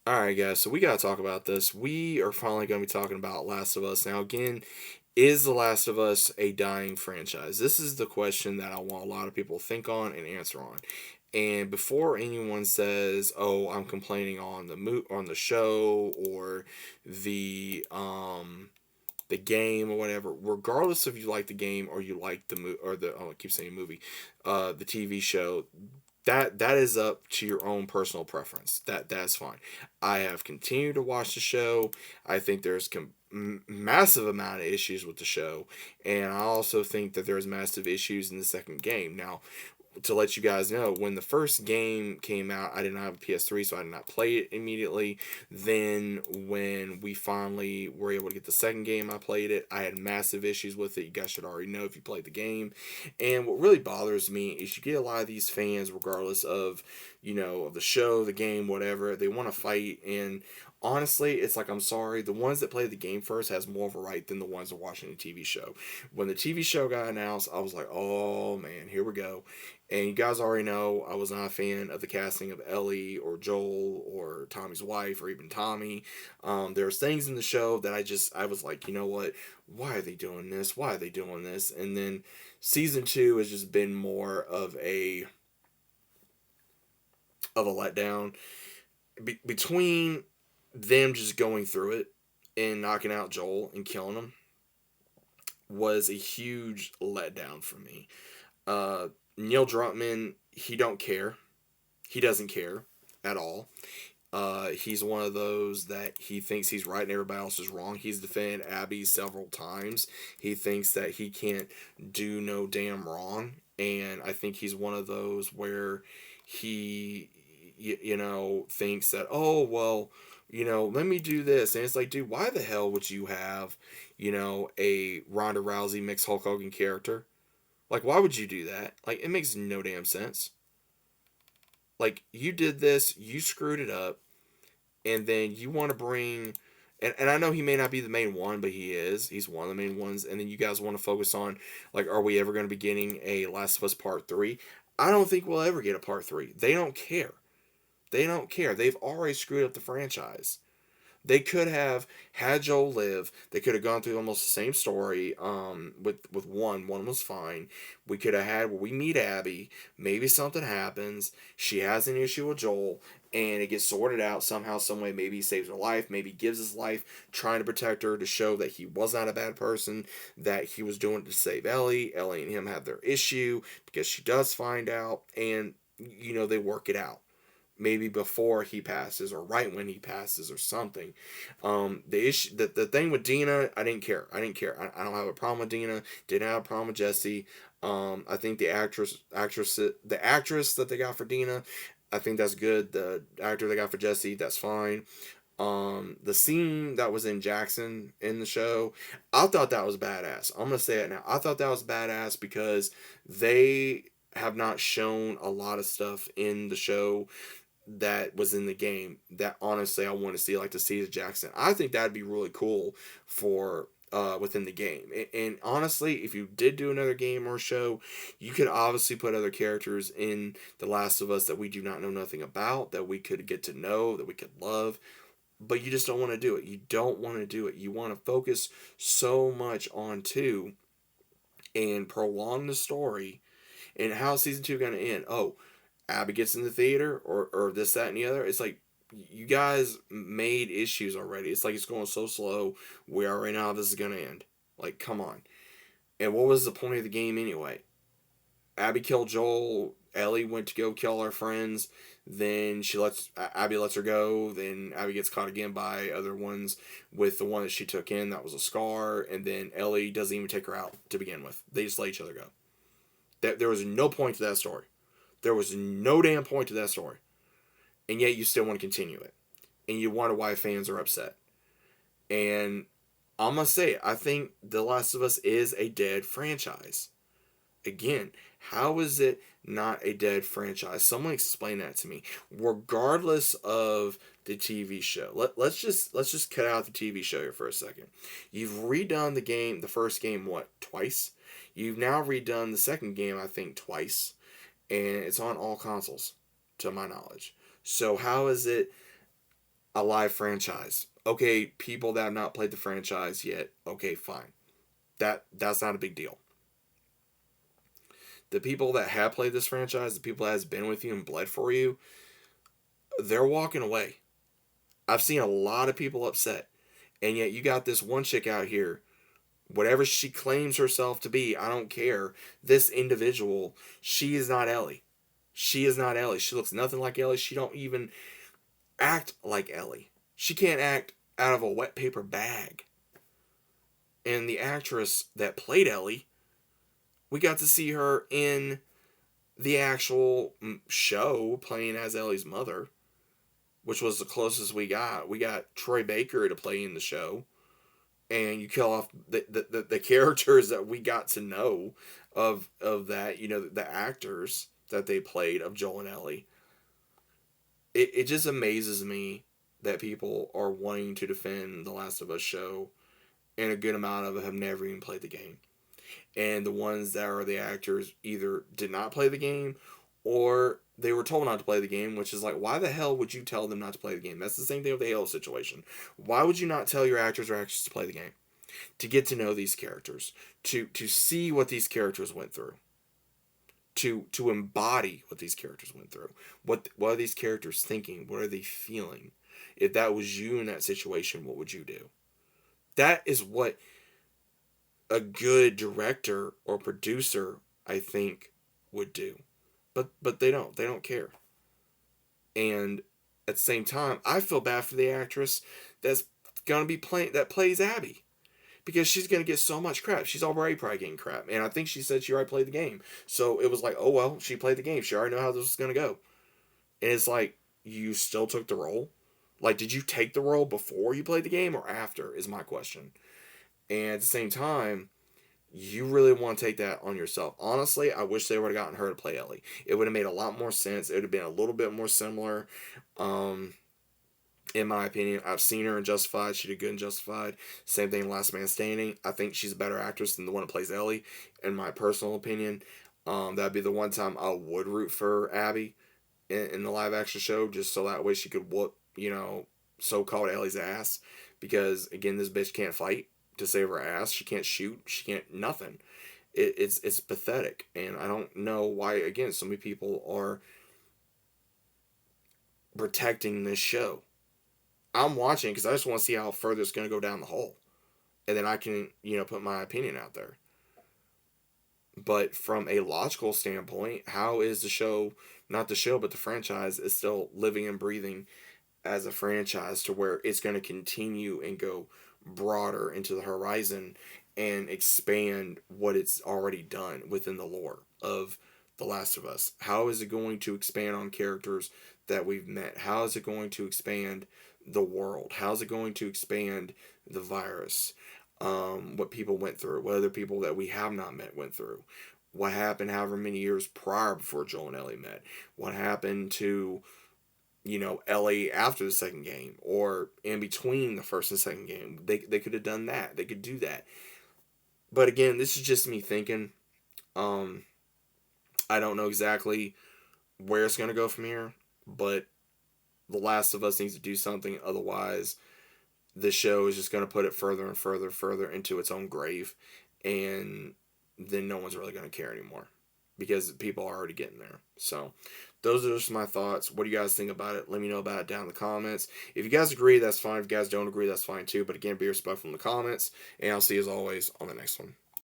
Alright, guys, so we gotta talk about this. We are finally gonna be talking about Last of Us. Now, again, is The Last of Us a dying franchise? This is the question that I want a lot of people to think on and answer on. And before anyone says, "Oh, I'm complaining on on the show or the game or whatever," regardless if you like the game or you like the or the oh, I keep saying movie, the TV show, that is up to your own personal preference. That's fine. I have continued to watch the show. I think there's massive amount of issues with the show, and I also think that there's massive issues in the second game. Now, to let you guys know, when the first game came out, I did not have a PS3, so I did not play it immediately. Then, when we finally were able to get the second game, I played it. I had massive issues with it. You guys should already know if you played the game. And what really bothers me is you get a lot of these fans, regardless of, of the show, the game, whatever, they want to fight. And honestly, it's like, I'm sorry, the ones that play the game first has more of a right than the ones that are watching the TV show. When the TV show got announced, I was like, oh man, here we go. And you guys already know I was not a fan of the casting of Ellie or Joel or Tommy's wife or even Tommy. There's things in the show that I was like, you know what? Why are they doing this? Why are they doing this? And then season two has just been more of a letdown between them just going through it and knocking out Joel and killing him was a huge letdown for me. Uh, Neil Druckmann, he don't care. He doesn't care at all. He's one of those that he thinks he's right and everybody else is wrong. He's defended Abby several times. He thinks that he can't do no damn wrong. And I think he's one of those where he, thinks that, oh, well, let me do this. And it's like, dude, why the hell would you have, a Ronda Rousey mixed Hulk Hogan character? Like, why would you do that? Like, it makes no damn sense. Like, you did this, you screwed it up, and then you want to bring. And I know he may not be the main one, but he is. He's one of the main ones. And then you guys want to focus on, like, are we ever going to be getting a Last of Us Part 3? I don't think we'll ever get a Part 3. They don't care. They don't care. They've already screwed up the franchise. They could have had Joel live. They could have gone through almost the same story. With one. One was fine. We could have had where we meet Abby. Maybe something happens. She has an issue with Joel, and it gets sorted out somehow, some way. Maybe he saves her life. Maybe he gives his life, trying to protect her to show that he was not a bad person. That he was doing it to save Ellie. Ellie and him have their issue because she does find out, and they work it out maybe before he passes or right when he passes or something. The thing with Dina, I didn't care. I don't have a problem with Dina. Didn't have a problem with Jesse. I think the actress that they got for Dina, I think that's good. The actor they got for Jesse, that's fine. The scene that was in Jackson in the show, I thought that was badass. I'm gonna say it now. I thought that was badass because they have not shown a lot of stuff in the show that was in the game that honestly I want to see, like the Cesar Jackson. I think that'd be really cool for within the game. And honestly, if you did do another game or show, you could obviously put other characters in The Last of Us that we do not know nothing about, that we could get to know, that we could love. But you just don't want to do it. You don't want to do it. You want to focus so much on two and prolong the story. And how season two going to end? Oh, Abby gets in the theater or this, that, and the other. It's like you guys made issues already. It's like it's going so slow. We already know how this is going to end. Like, come on. And what was the point of the game anyway? Abby killed Joel. Ellie went to go kill her friends. Then Abby lets her go. Then Abby gets caught again by other ones with the one that she took in that was a scar. And then Ellie doesn't even take her out to begin with. They just let each other go. There was no point to that story. There was no damn point to that story. And yet you still want to continue it. And you wonder why fans are upset. And I'm going to say it. I think The Last of Us is a dead franchise. Again, how is it not a dead franchise? Someone explain that to me. Regardless of the TV show. Let's just cut out the TV show here for a second. You've redone the first game what, twice? You've now redone the second game I think twice, and it's on all consoles to my knowledge. So how is it a live franchise. Okay, people that have not played the franchise yet, okay, fine. That's not a big deal. The people that have played this franchise, the people that has been with you and bled for you, they're walking away. I've seen a lot of people upset. And yet you got this one chick out here, whatever she claims herself to be, I don't care. This individual, she is not Ellie. She is not Ellie. She looks nothing like Ellie. She don't even act like Ellie. She can't act out of a wet paper bag. And the actress that played Ellie, we got to see her in the actual show playing as Ellie's mother, which was the closest we got. We got Troy Baker to play in the show, and you kill off the characters that we got to know of that, the actors that they played of Joel and Ellie. It just amazes me that people are wanting to defend the Last of Us show, and a good amount of them have never even played the game. And the ones that are the actors either did not play the game, or they were told not to play the game, which is like, why the hell would you tell them not to play the game? That's the same thing with the Halo situation. Why would you not tell your actors or actresses to play the game? To get to know these characters, to see what these characters went through, to embody what these characters went through. What are these characters thinking? What are they feeling? If that was you in that situation, what would you do? That is what a good director or producer, I think, would do. But they don't. They don't care. And at the same time, I feel bad for the actress that's gonna be playing that plays Abby, because she's gonna get so much crap. She's already probably getting crap, and I think she said she already played the game. So it was like, oh well, she played the game. She already know how this was gonna go. And it's like, you still took the role. Like, did you take the role before you played the game or after? Is my question. And at the same time, you really want to take that on yourself. Honestly, I wish they would have gotten her to play Ellie. It would have made a lot more sense. It would have been a little bit more similar. Um, in my opinion, I've seen her in Justified. She did good in Justified. Same thing in Last Man Standing. I think she's a better actress than the one that plays Ellie, in my personal opinion. That'd be the one time I would root for Abby in the live action show, just so that way she could whoop, so called Ellie's ass. Because, again, this bitch can't fight to save her ass. She can't shoot. She can't nothing. It's pathetic, and I don't know why. Again, so many people are protecting this show. I'm watching because I just want to see how further it's going to go down the hole, and then I can put my opinion out there. But from a logical standpoint, how is the show, not the show, but the franchise is still living and breathing as a franchise to where it's going to continue and go broader into the horizon and expand what it's already done within the lore of The Last of Us? How is it going to expand on characters that we've met? How is it going to expand the world? How is it going to expand the virus? What people went through, what other people that we have not met went through, what happened however many years prior before Joel and Ellie met, what happened to Ellie after the second game or in between the first and second game. They could have done that. They could do that. But again, this is just me thinking. Um, I don't know exactly where it's gonna go from here, but The Last of Us needs to do something. Otherwise, this show is just gonna put it further and further into its own grave, and then no one's really gonna care anymore because people are already getting there. So those are just my thoughts. What do you guys think about it? Let me know about it down in the comments. If you guys agree, that's fine. If you guys don't agree, that's fine too. But again, be respectful in the comments. And I'll see you as always on the next one.